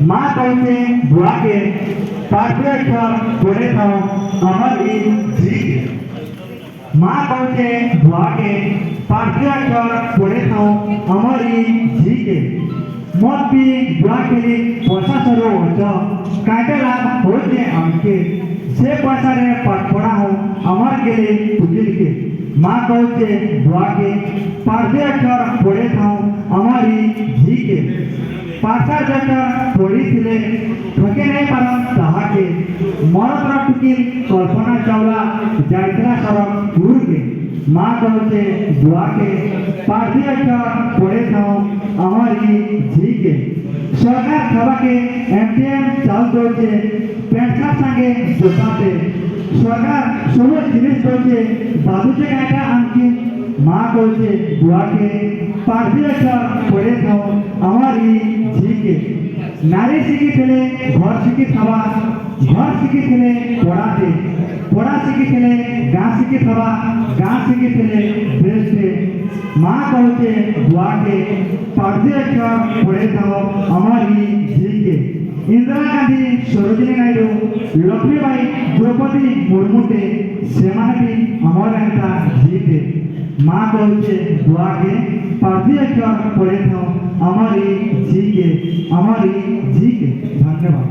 माँ कहते बुआ के पाठ्य अक्षर पढ़े था अमर ई जी के। माँ कहते बुआ के पाठ्य अक्षर पढ़े था अमर ई जी के। मत भी बुआ के लिए पैसा सरो होता काटे लाभ होते हमके से पैसा रे पढ़ा हो अमर के लिए पुजिल के। माँ कहते बुआ के पाठ्य अक्षर पढ़े था अमर ई जी के। पाठा जगह पढ़ी थिले ठके नहीं पारन ताहा के मरत रखी कल्पना चावला जायत्रा सरक दूर के। माँ कहते बुआ के पाठी अक्षर पढ़े था हमारी जी के। सरकार सभा के एमटीएम चाल दौचे पेंशन संगे जोताते सरकार सब जिनिस दौचे बाबूचे काटा आंकी। माँ कहते बुआ के पाठी अक्षर पढ़े था हमारी जी के। नारी शिखी थे घर शिखी थवा घर शिखी थे पढ़ाते पढ़ा शिखी थे गाँ शिखी थवा गाँ शिखी थे देश थे। माँ कहते बुआ के पाठी अक्षर पढ़े था हमारी जी के। इंदिरा गांधी सरोजिनी नायडू लक्ष्मीबाई द्रौपदी मुर्मू थे सेमाने भी हमारे नेता जी थे। माँ कहते बुआ के पाठी अक्षर पढ़े था हमारी जी के हमारी जी के। धन्यवाद।